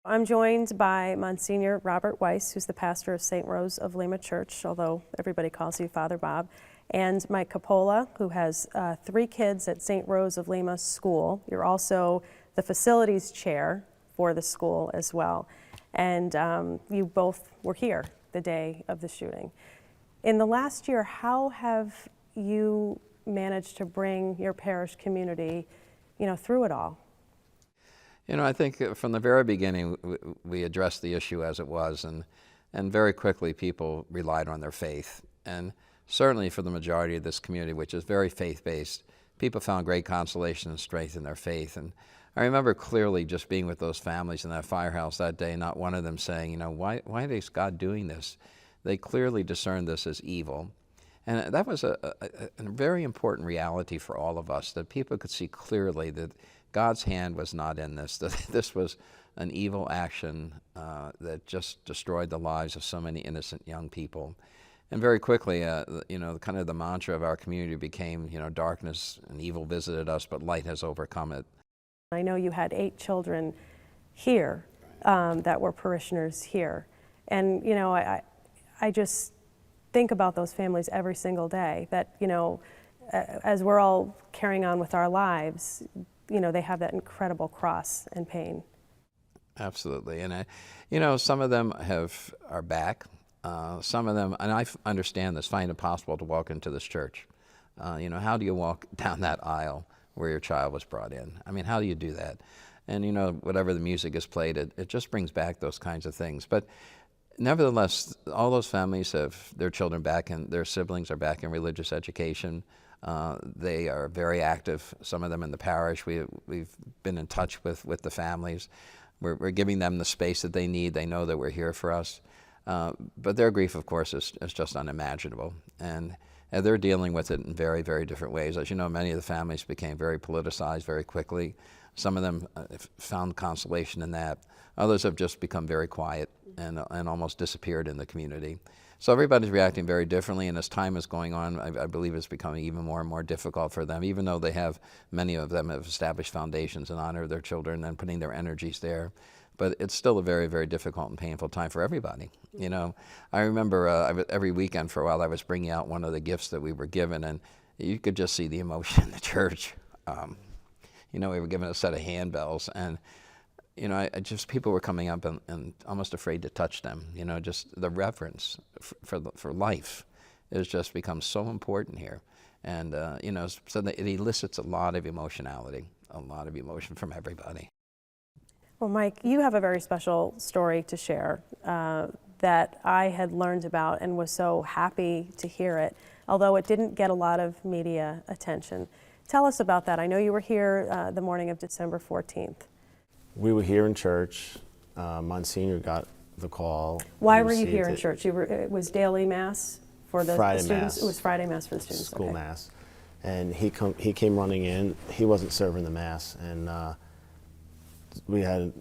I'm joined by Monsignor Robert Weiss, who's the pastor of St. Rose of Lima Church, although everybody calls you Father Bob, and Mike Coppola, who has 3 kids at St. Rose of Lima School. You're also the facilities chair for the school as well. And you both were here the day of the shooting. In the last year, how have you managed to bring your parish community, through it all? I think from the very beginning, we addressed the issue as it was, and very quickly people relied on their faith. And certainly for the majority of this community, which is very faith-based, people found great consolation and strength in their faith. And I remember clearly just being with those families in that firehouse that day, not one of them saying, why is God doing this? They clearly discerned this as evil. And that was a very important reality for all of us, that people could see clearly that God's hand was not in this, that this was an evil action that just destroyed the lives of so many innocent young people. And very quickly, kind of the mantra of our community became, darkness and evil visited us, but light has overcome it. I know you had 8 children here that were parishioners here. And, I just think about those families every single day, that, as we're all carrying on with our lives, they have that incredible cross and pain. Absolutely. And, some of them are back. Some of them, and I understand this, find it possible to walk into this church. How do you walk down that aisle where your child was brought in? I mean, how do you do that? And, whatever the music is played, it just brings back those kinds of things. But nevertheless, all those families have their children back, and their siblings are back in religious education. They are very active, some of them in the parish. We've been in touch with the families. We're giving them the space that they need. They know that we're here for us. But their grief, of course, is just unimaginable. And they're dealing with it in very, very different ways. As you know, many of the families became very politicized very quickly. Some of them found consolation in that. Others have just become very quiet and almost disappeared in the community. So everybody's reacting very differently, and as time is going on, I believe it's becoming even more and more difficult for them, even though many of them have established foundations in honor of their children and putting their energies there. But it's still a very, very difficult and painful time for everybody. I remember every weekend for a while I was bringing out one of the gifts that we were given, and you could just see the emotion in the church. We were given a set of handbells, and people were coming up and almost afraid to touch them. Just the reverence for life has just become so important here. And, so that it elicits a lot of emotionality, a lot of emotion from everybody. Well, Mike, you have a very special story to share that I had learned about and was so happy to hear it, although it didn't get a lot of media attention. Tell us about that. I know you were here the morning of December 14th. We were here in church. Monsignor got the call. Why were you here in church? It was daily mass for the students? Mass. It was Friday Mass for the students. School okay. Mass. And he came running in. He wasn't serving the Mass. And we had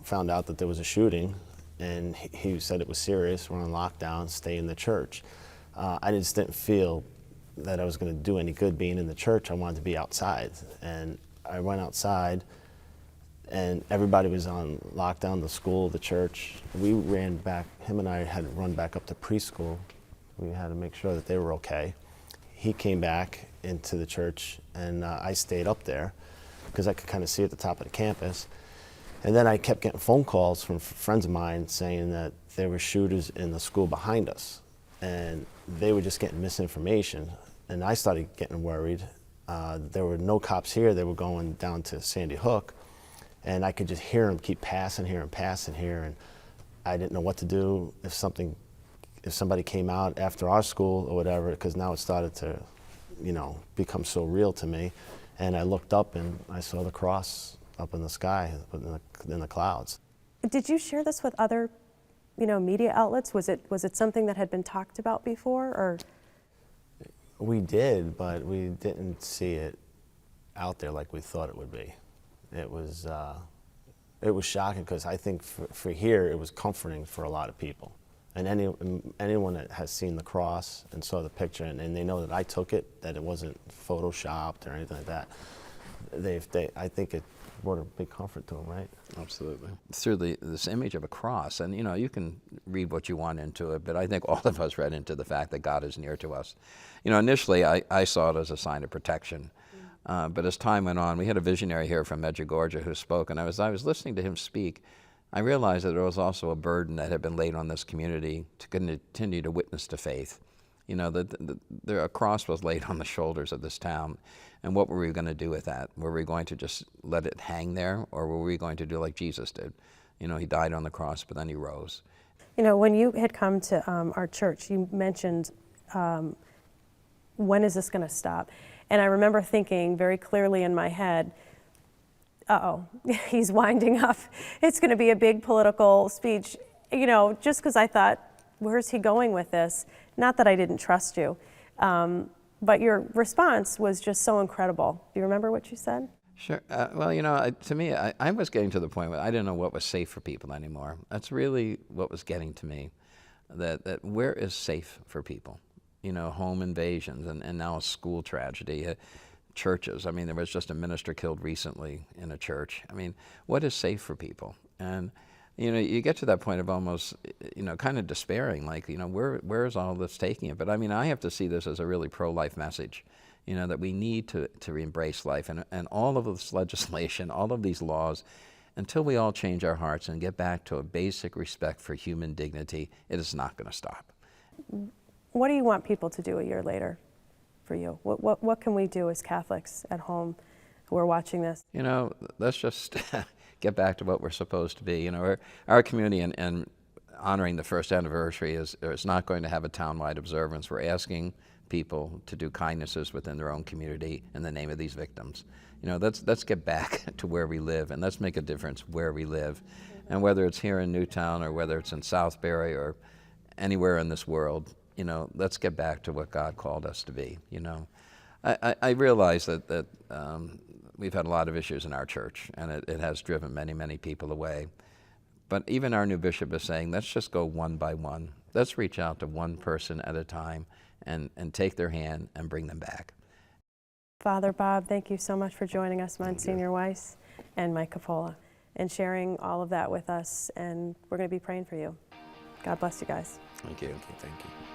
found out that there was a shooting. And he said it was serious. We're on lockdown. Stay in the church. I just didn't feel that I was going to do any good being in the church. I wanted to be outside. And I went outside. And everybody was on lockdown, the school, the church. We ran back, him and I had to run back up to preschool. We had to make sure that they were okay. He came back into the church, and I stayed up there because I could kind of see at the top of the campus. And then I kept getting phone calls from friends of mine saying that there were shooters in the school behind us. And they were just getting misinformation. And I started getting worried. There were no cops here. They were going down to Sandy Hook. And I could just hear them keep passing here and passing here, and I didn't know what to do if somebody came out after our school or whatever, because now it started to, become so real to me. And I looked up and I saw the cross up in the sky, in the clouds. Did you share this with other, media outlets? Was it something that had been talked about before, or? We did, but we didn't see it out there like we thought it would be. It was shocking because I think for here it was comforting for a lot of people, and anyone that has seen the cross and saw the picture and they know that I took it, that it wasn't photoshopped or anything like that. I think it brought a big comfort to them, right? Absolutely. Through this image of a cross, and you know, you can read what you want into it, but I think all of us read into the fact that God is near to us. You know, initially I saw it as a sign of protection, but as time went on, we had a visionary here from Medjugorje who spoke, and as I was listening to him speak, I realized that there was also a burden that had been laid on this community to continue to witness to faith. You know, a cross was laid on the shoulders of this town, and what were we going to do with that? Were we going to just let it hang there, or were we going to do like Jesus did? You know, he died on the cross, but then he rose. You know, when you had come to our church, you mentioned, when is this going to stop? And I remember thinking very clearly in my head, uh-oh, he's winding up. It's going to be a big political speech, you know, just because I thought, where's he going with this? Not that I didn't trust you, but your response was just so incredible. Do you remember what you said? Sure. Well, you know, to me, I was getting to the point where I didn't know what was safe for people anymore. That's really what was getting to me, that where is safe for people? You know, home invasions and now a school tragedy. Churches. I mean, there was just a minister killed recently in a church. I mean, what is safe for people? And, you know, you get to that point of almost, you know, kind of despairing, like, you know, where is all this taking it? But I mean, I have to see this as a really pro-life message, you know, that we need to embrace life. And all of this legislation, all of these laws, until we all change our hearts and get back to a basic respect for human dignity, it is not going to stop. What do you want people to do a year later for you? What can we do as Catholics at home who are watching this? You know, let's just get back to what we're supposed to be. You know, our community and honoring the first anniversary is not going to have a town-wide observance. We're asking people to do kindnesses within their own community in the name of these victims. You know, let's get back to where we live, and let's make a difference where we live. And whether it's here in Newtown or whether it's in Southbury or anywhere in this world, you know, let's get back to what God called us to be, you know. I realize that we've had a lot of issues in our church, and it has driven many, many people away. But even our new bishop is saying, let's just go one by one. Let's reach out to one person at a time and take their hand and bring them back. Father Bob, thank you so much for joining us, Monsignor Weiss and Mike Coppola, and sharing all of that with us. And we're going to be praying for you. God bless you guys. Thank you. Thank you.